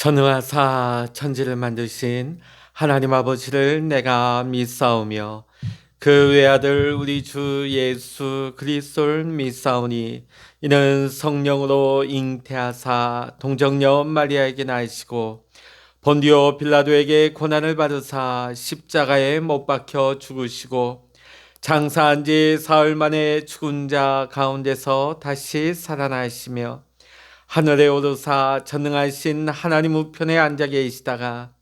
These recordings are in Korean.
전능하사 천지를 만드신 하나님 아버지를 내가 믿사오며 그 외아들 우리 주 예수 그리스도를 믿사오니 이는 성령으로 잉태하사 동정녀 마리아에게 나시고 본디오 빌라도에게 고난을 받으사 십자가에 못 박혀 죽으시고 장사한 지 사흘 만에 죽은 자 가운데서 다시 살아나시며 하늘에 오르사 전능하신 하나님 우편에 앉아 계시다가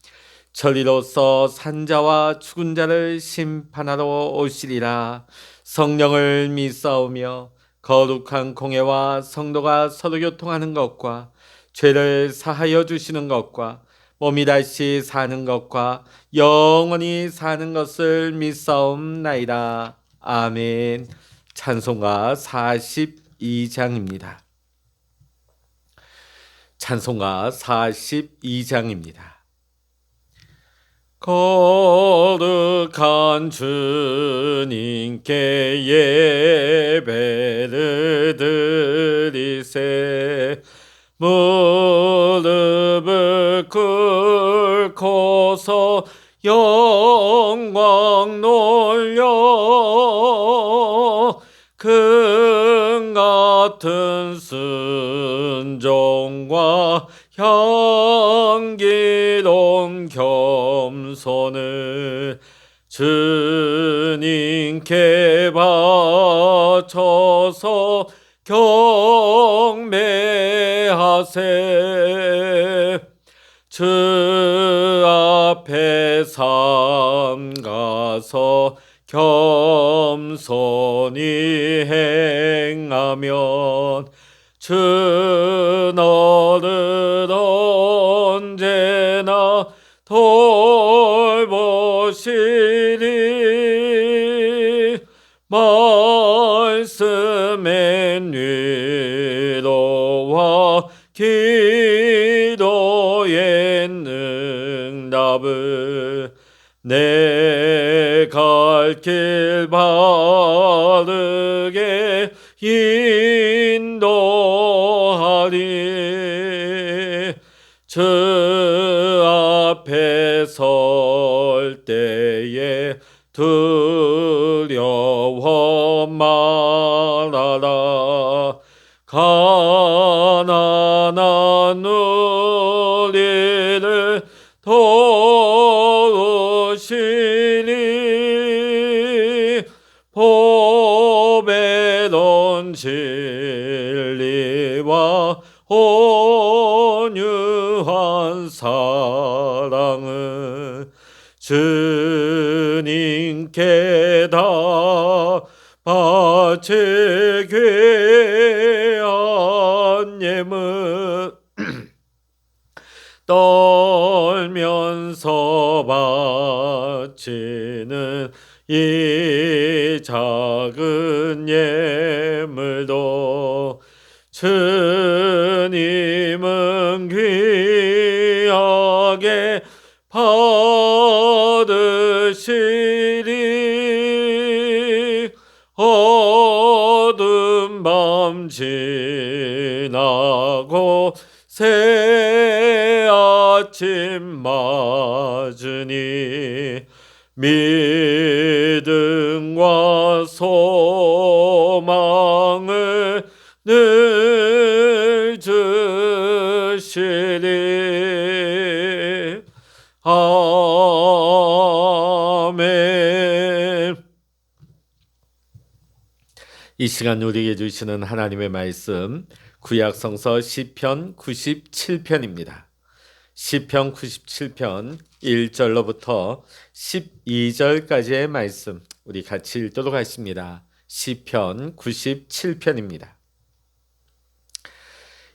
저리로서 산자와 죽은 자를 심판하러 오시리라. 성령을 믿사오며 거룩한 공예와 성도가 서로 교통하는 것과 죄를 사하여 주시는 것과 몸이 다시 사는 것과 영원히 사는 것을 믿사옵나이다. 아멘. 찬송가 42장입니다. 찬송가 42장입니다. 거룩한 주님께 예배를 드리세 무릎을 꿇고서 영광 돌려 금 같은 순종과 향기로운 겸손을 주님께 바쳐서 경배하세. 주 앞에 삼가서 겸손히 행하면 주 너를 언제나 돌보시리. 말씀의 위로와 기도의 응답을 내 갈 길 바르게 인도하리. 주 앞에 설 때에 두려워 말아라. 가난한 우리를 도우시니 보배로운 진리와 온유한 사랑을 주님께 다 바치 귀한 예물 떨면서 바치는 이 작은 예물도 주님은 귀하게 받으시리. 어두운 밤 지나고 새 아침 맞으니 믿음과 소망을 늘 주시리. 아멘. 이 시간 우리에게 주시는 하나님의 말씀 구약성서 시편 97편입니다. 시편 97편 1절로부터 12절까지의 말씀 우리 같이 읽도록 하겠습니다. 시편 97편입니다.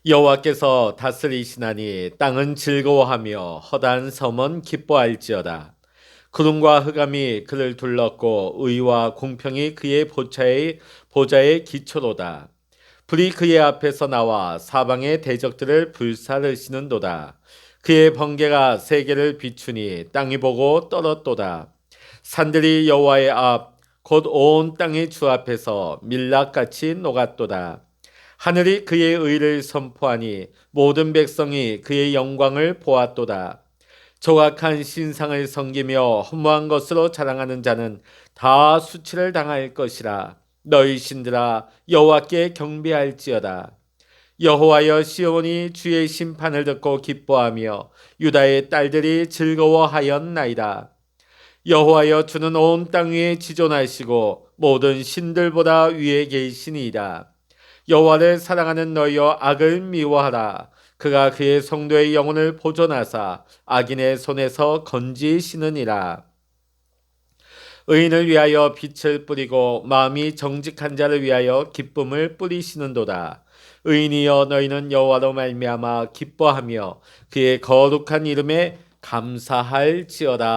여호와께서 다스리시나니 땅은 즐거워하며 허다한 섬은 기뻐할지어다. 구름과 흑암이 그를 둘렀고 의와 공평이 그의 보좌의 기초로다. 불이 그의 앞에서 나와 사방의 대적들을 불사르시는도다. 그의 번개가 세계를 비추니 땅이 보고 떨었도다. 산들이 여호와의 앞 곧 온 땅의 주 앞에서 밀락같이 녹았도다. 하늘이 그의 의를 선포하니 모든 백성이 그의 영광을 보았도다. 조각한 신상을 섬기며 허무한 것으로 자랑하는 자는 다 수치를 당할 것이라. 너희 신들아 여호와께 경배할지어다. 여호와여, 시온이 주의 심판을 듣고 기뻐하며 유다의 딸들이 즐거워하였나이다. 여호와여, 주는 온 땅 위에 지존하시고 모든 신들보다 위에 계시니이다. 여호와를 사랑하는 너희여, 악을 미워하라. 그가 그의 성도의 영혼을 보존하사 악인의 손에서 건지시느니라. 의인을 위하여 빛을 뿌리고 마음이 정직한 자를 위하여 기쁨을 뿌리시는도다. 의인이여, 너희는 여호와로 말미암아 기뻐하며 그의 거룩한 이름에 감사할지어다.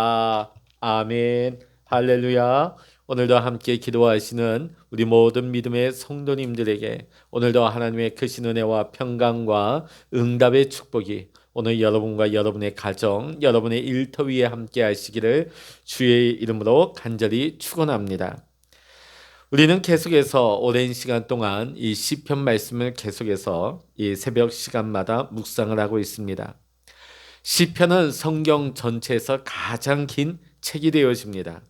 아멘. 할렐루야. 오늘도 함께 기도하시는 우리 모든 믿음의 성도님들에게 오늘도 하나님의 크신 은혜와 평강과 응답의 축복이 오늘 여러분과 여러분의 가정, 여러분의 일터 위에 함께 하시기를 주의 이름으로 간절히 축원합니다. 우리는 계속해서 오랜 시간 동안 이 시편 말씀을 계속해서 이 새벽 시간마다 묵상을 하고 있습니다. 시편은 성경 전체에서 가장 긴 책이 되어집니다.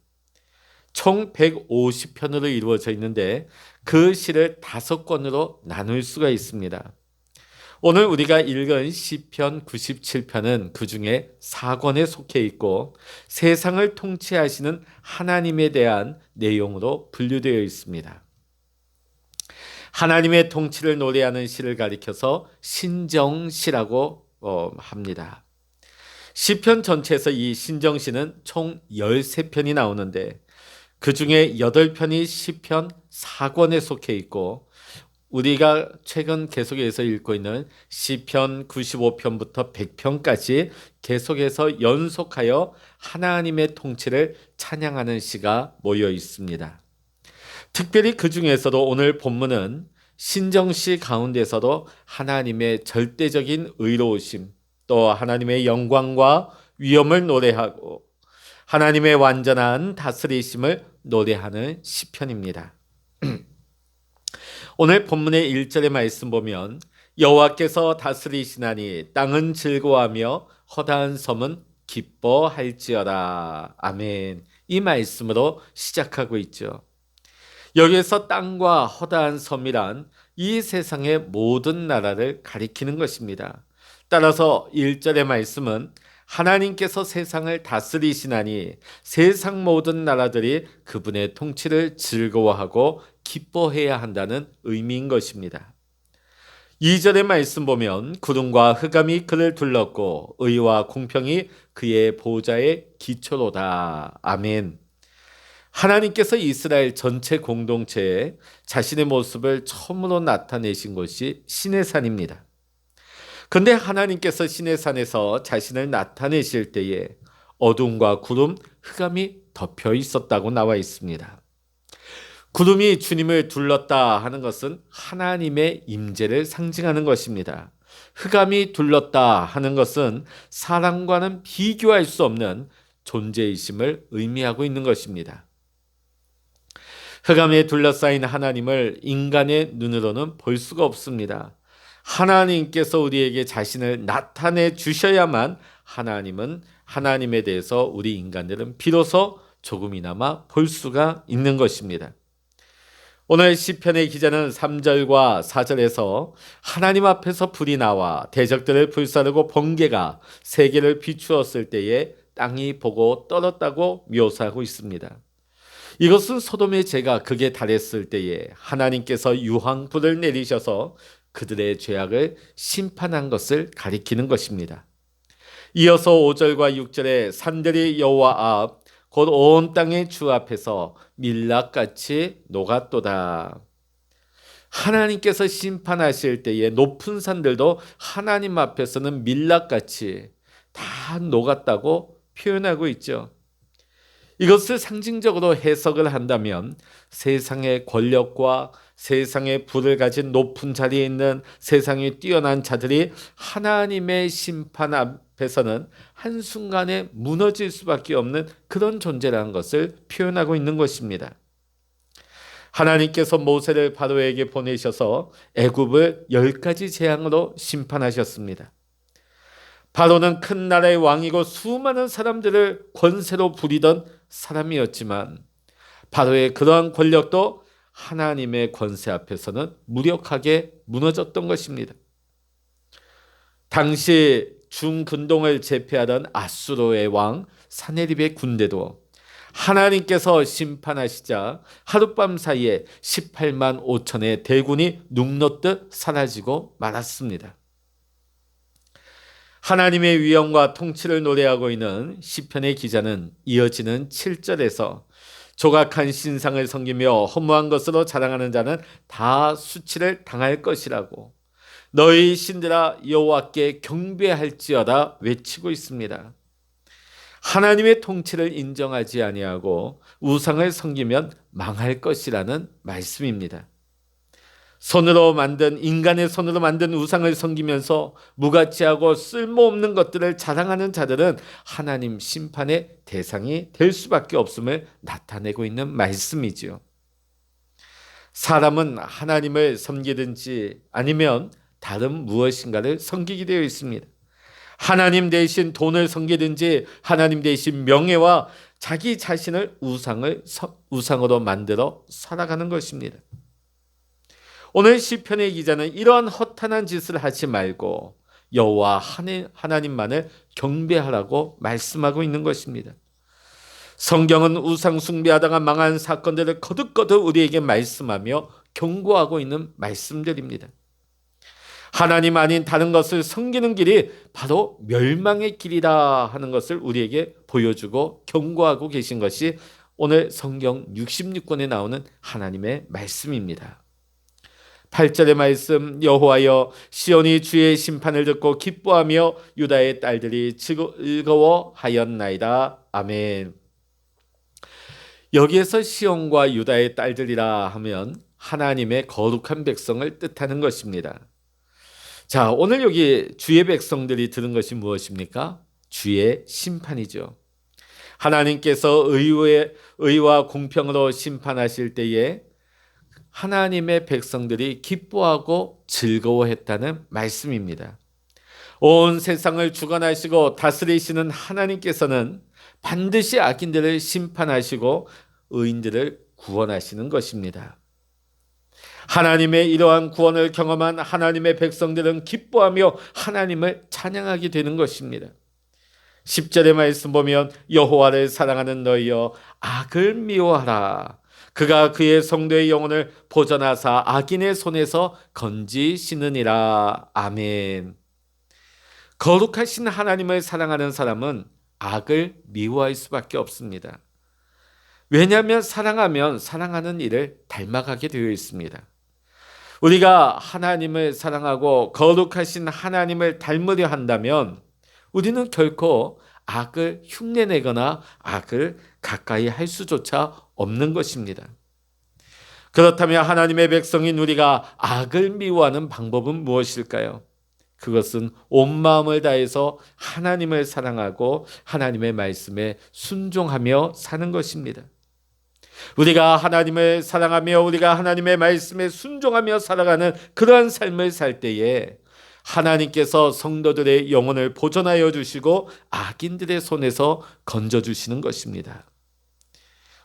총 150편으로 이루어져 있는데 그 시를 5권으로 나눌 수가 있습니다. 오늘 우리가 읽은 시편 97편은 그 중에 4권에 속해 있고 세상을 통치하시는 하나님에 대한 내용으로 분류되어 있습니다. 하나님의 통치를 노래하는 시를 가리켜서 신정시라고 합니다. 시편 전체에서 이 신정시는 총 13편이 나오는데 그 중에 8편이 시편 4권에 속해 있고 우리가 최근 계속해서 읽고 있는 시편 95편부터 100편까지 계속해서 연속하여 하나님의 통치를 찬양하는 시가 모여 있습니다. 특별히 그 중에서도 오늘 본문은 신정시 가운데서도 하나님의 절대적인 의로우심, 또 하나님의 영광과 위엄을 노래하고 하나님의 완전한 다스리심을 노래하는 시편입니다. 오늘 본문의 1절의 말씀 보면 여호와께서 다스리시나니 땅은 즐거워하며 허다한 섬은 기뻐할지어다. 아멘. 이 말씀으로 시작하고 있죠. 여기에서 땅과 허다한 섬이란 이 세상의 모든 나라를 가리키는 것입니다. 따라서 1절의 말씀은 하나님께서 세상을 다스리시나니 세상 모든 나라들이 그분의 통치를 즐거워하고 기뻐해야 한다는 의미인 것입니다. 2절의 말씀 보면 구름과 흑암이 그를 둘렀고 의와 공평이 그의 보좌의 기초로다. 아멘. 하나님께서 이스라엘 전체 공동체에 자신의 모습을 처음으로 나타내신 곳이 시내산입니다. 그런데 하나님께서 시내산에서 자신을 나타내실 때에 어둠과 구름, 흑암이 덮여 있었다고 나와 있습니다. 구름이 주님을 둘렀다 하는 것은 하나님의 임재를 상징하는 것입니다. 흑암이 둘렀다 하는 것은 사람과는 비교할 수 없는 존재이심을 의미하고 있는 것입니다. 흑암에 둘러싸인 하나님을 인간의 눈으로는 볼 수가 없습니다. 하나님께서 우리에게 자신을 나타내 주셔야만 하나님은 하나님에 대해서 우리 인간들은 비로소 조금이나마 볼 수가 있는 것입니다. 오늘 시편의 기자는 3절과 4절에서 하나님 앞에서 불이 나와 대적들을 불사르고 번개가 세계를 비추었을 때에 땅이 보고 떨었다고 묘사하고 있습니다. 이것은 소돔의 죄가 극에 달했을 때에 하나님께서 유황불을 내리셔서 그들의 죄악을 심판한 것을 가리키는 것입니다. 이어서 5절과 6절에 산들이 여호와 앞 곧 온 땅의 주 앞에서 밀락같이 녹았도다. 하나님께서 심판하실 때에 높은 산들도 하나님 앞에서는 밀락같이 다 녹았다고 표현하고 있죠. 이것을 상징적으로 해석을 한다면 세상의 권력과 세상의 부를 가진 높은 자리에 있는 세상에 뛰어난 자들이 하나님의 심판 앞에서는 한순간에 무너질 수밖에 없는 그런 존재라는 것을 표현하고 있는 것입니다. 하나님께서 모세를 바로에게 보내셔서 애굽을 10가지 재앙으로 심판하셨습니다. 바로는 큰 나라의 왕이고 수많은 사람들을 권세로 부리던 사람이었지만 바로의 그러한 권력도 하나님의 권세 앞에서는 무력하게 무너졌던 것입니다. 당시 중근동을 제패하던 아수르의 왕 사네립의 군대도 하나님께서 심판하시자 하룻밤 사이에 18만 5천의 대군이 눅놓듯 사라지고 말았습니다. 하나님의 위엄과 통치를 노래하고 있는 시편의 기자는 이어지는 7절에서 조각한 신상을 섬기며 허무한 것으로 자랑하는 자는 다 수치를 당할 것이라고 너희 신들아 여호와께 경배할지어다 외치고 있습니다. 하나님의 통치를 인정하지 아니하고 우상을 섬기면 망할 것이라는 말씀입니다. 인간의 손으로 만든 우상을 섬기면서 무가치하고 쓸모없는 것들을 자랑하는 자들은 하나님 심판의 대상이 될 수밖에 없음을 나타내고 있는 말씀이지요. 사람은 하나님을 섬기든지 아니면 다른 무엇인가를 섬기게 되어 있습니다. 하나님 대신 돈을 섬기든지 하나님 대신 명예와 자기 자신을 우상으로 만들어 살아가는 것입니다. 오늘 시편의 기자는 이러한 허탄한 짓을 하지 말고 여호와 하나님만을 경배하라고 말씀하고 있는 것입니다. 성경은 우상 숭배하다가 망한 사건들을 거듭거듭 우리에게 말씀하며 경고하고 있는 말씀들입니다. 하나님 아닌 다른 것을 섬기는 길이 바로 멸망의 길이다 하는 것을 우리에게 보여주고 경고하고 계신 것이 오늘 성경 66권에 나오는 하나님의 말씀입니다. 8절의 말씀, 여호와여 시온이 주의 심판을 듣고 기뻐하며 유다의 딸들이 즐거워하였나이다. 아멘. 여기에서 시온과 유다의 딸들이라 하면 하나님의 거룩한 백성을 뜻하는 것입니다. 자, 오늘 여기 주의 백성들이 들은 것이 무엇입니까? 주의 심판이죠. 하나님께서 의와 공평으로 심판하실 때에 하나님의 백성들이 기뻐하고 즐거워했다는 말씀입니다. 온 세상을 주관하시고 다스리시는 하나님께서는 반드시 악인들을 심판하시고 의인들을 구원하시는 것입니다. 하나님의 이러한 구원을 경험한 하나님의 백성들은 기뻐하며 하나님을 찬양하게 되는 것입니다. 10절의 말씀 보면 여호와를 사랑하는 너희여 악을 미워하라. 그가 그의 성도의 영혼을 보전하사 악인의 손에서 건지시느니라. 아멘. 거룩하신 하나님을 사랑하는 사람은 악을 미워할 수밖에 없습니다. 왜냐하면 사랑하면 사랑하는 일을 닮아가게 되어 있습니다. 우리가 하나님을 사랑하고 거룩하신 하나님을 닮으려 한다면 우리는 결코 악을 흉내내거나 악을 가까이 할 수조차 없는 것입니다. 그렇다면 하나님의 백성인 우리가 악을 미워하는 방법은 무엇일까요? 그것은 온 마음을 다해서 하나님을 사랑하고 하나님의 말씀에 순종하며 사는 것입니다. 우리가 하나님을 사랑하며 우리가 하나님의 말씀에 순종하며 살아가는 그러한 삶을 살 때에 하나님께서 성도들의 영혼을 보존하여 주시고 악인들의 손에서 건져주시는 것입니다.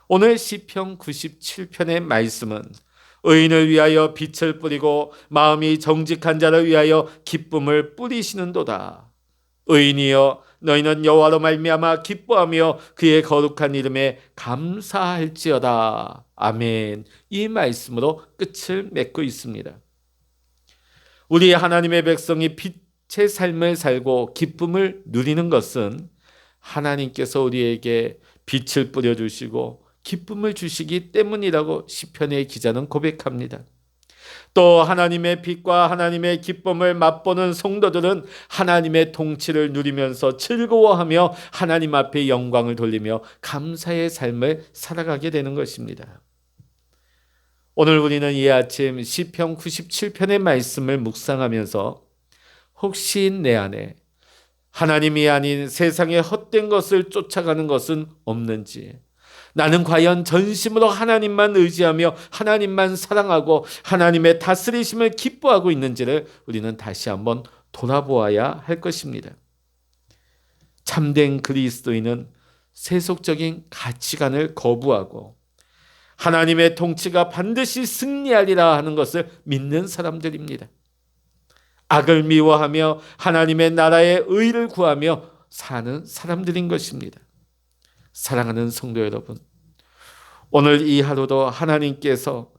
오늘 시편 97편의 말씀은 의인을 위하여 빛을 뿌리고 마음이 정직한 자를 위하여 기쁨을 뿌리시는도다. 의인이여 너희는 여호와로 말미암아 기뻐하며 그의 거룩한 이름에 감사할지어다. 아멘. 이 말씀으로 끝을 맺고 있습니다. 우리 하나님의 백성이 빛의 삶을 살고 기쁨을 누리는 것은 하나님께서 우리에게 빛을 뿌려주시고 기쁨을 주시기 때문이라고 시편의 기자는 고백합니다. 또 하나님의 빛과 하나님의 기쁨을 맛보는 성도들은 하나님의 통치를 누리면서 즐거워하며 하나님 앞에 영광을 돌리며 감사의 삶을 살아가게 되는 것입니다. 오늘 우리는 이 아침 시편 97편의 말씀을 묵상하면서 혹시 내 안에 하나님이 아닌 세상의 헛된 것을 쫓아가는 것은 없는지, 나는 과연 전심으로 하나님만 의지하며 하나님만 사랑하고 하나님의 다스리심을 기뻐하고 있는지를 우리는 다시 한번 돌아보아야 할 것입니다. 참된 그리스도인은 세속적인 가치관을 거부하고 하나님의 통치가 반드시 승리하리라 하는 것을 믿는 사람들입니다. 악을 미워하며 하나님의 나라의 의를 구하며 사는 사람들인 것입니다. 사랑하는 성도 여러분, 오늘 이 하루도 하나님께서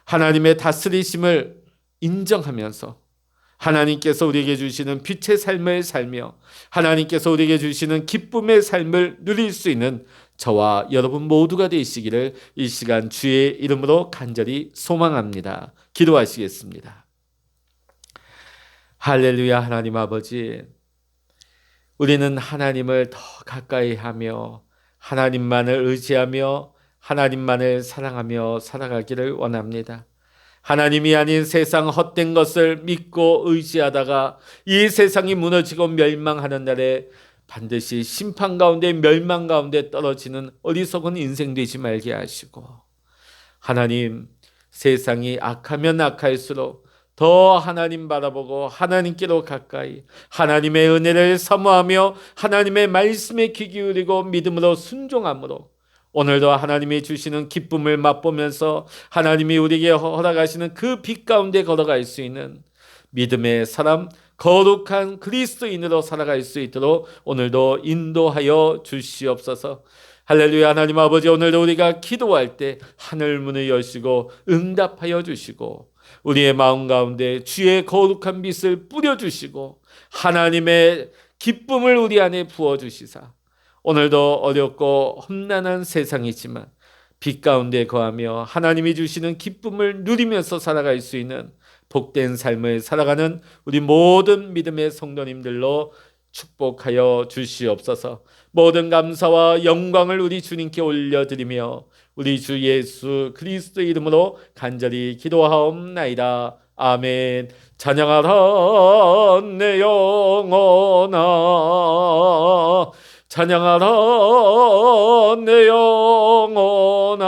하나님의 다스리심을 인정하면서 하나님께서 우리에게 주시는 빛의 삶을 살며 하나님께서 우리에게 주시는 기쁨의 삶을 누릴 수 있는 저와 여러분 모두가 되시기를 이 시간 주의 이름으로 간절히 소망합니다. 기도하시겠습니다. 할렐루야. 하나님 아버지, 우리는 하나님을 더 가까이 하며 하나님만을 의지하며 하나님만을 사랑하며 살아가기를 원합니다. 하나님이 아닌 세상 헛된 것을 믿고 의지하다가 이 세상이 무너지고 멸망하는 날에 반드시 심판 가운데 멸망 가운데 떨어지는 어리석은 인생 되지 말게 하시고, 하나님, 세상이 악하면 악할수록 더 하나님 바라보고 하나님께로 가까이 하나님의 은혜를 사모하며 하나님의 말씀에 귀 기울이고 믿음으로 순종함으로 오늘도 하나님이 주시는 기쁨을 맛보면서 하나님이 우리에게 허락하시는 그 빛 가운데 걸어갈 수 있는 믿음의 사람, 거룩한 그리스도인으로 살아갈 수 있도록 오늘도 인도하여 주시옵소서. 할렐루야. 하나님 아버지, 오늘도 우리가 기도할 때 하늘 문을 여시고 응답하여 주시고 우리의 마음 가운데 주의 거룩한 빛을 뿌려주시고 하나님의 기쁨을 우리 안에 부어주시사 오늘도 어렵고 험난한 세상이지만 빛 가운데 거하며 하나님이 주시는 기쁨을 누리면서 살아갈 수 있는 복된 삶을 살아가는 우리 모든 믿음의 성도님들로 축복하여 주시옵소서. 모든 감사와 영광을 우리 주님께 올려드리며 우리 주 예수 그리스도 이름으로 간절히 기도하옵나이다. 아멘. 찬양하라 내 영혼아, 찬양하라 내 영혼아,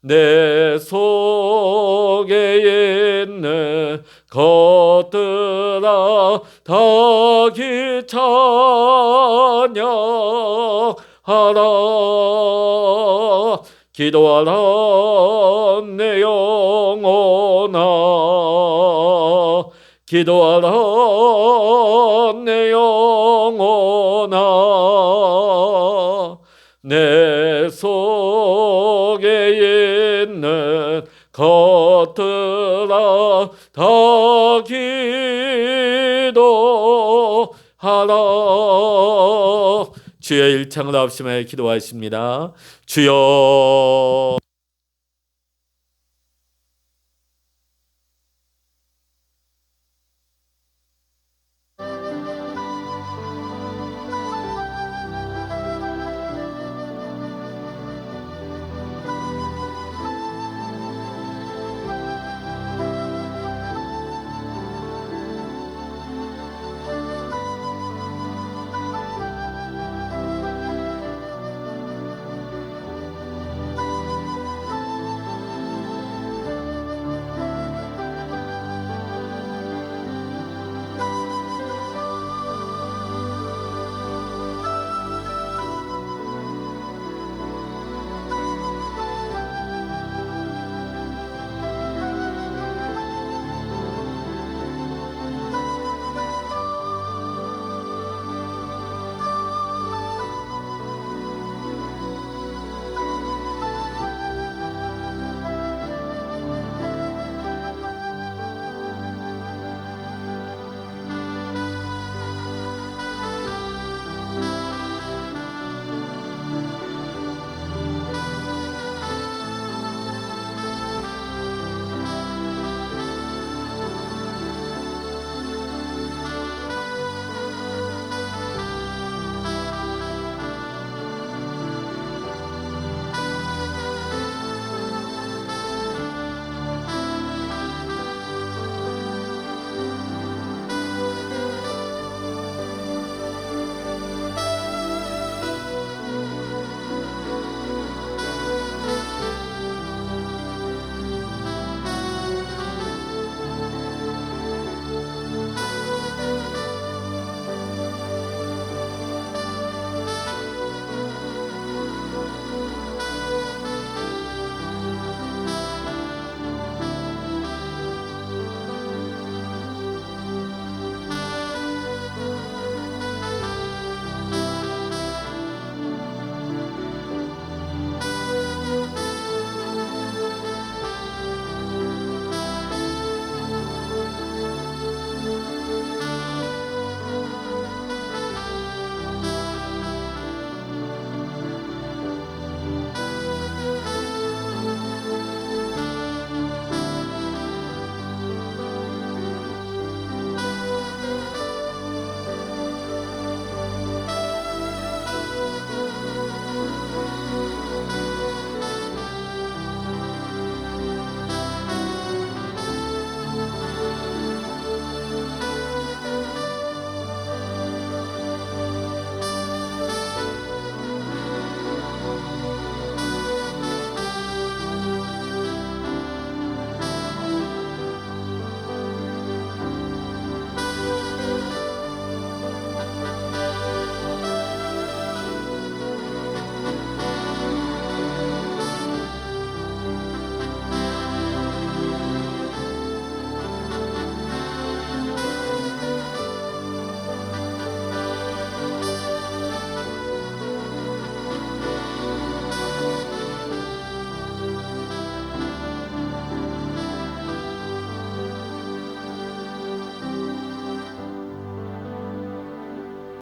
내 속에 있는 것들아 다 찬양하라. 기도하라 내 영혼아, 기도하라 내 영혼아, 내 속에 있는 것들아 다 기도하라. 주여 일창을 합심하여 기도하십니다. 주여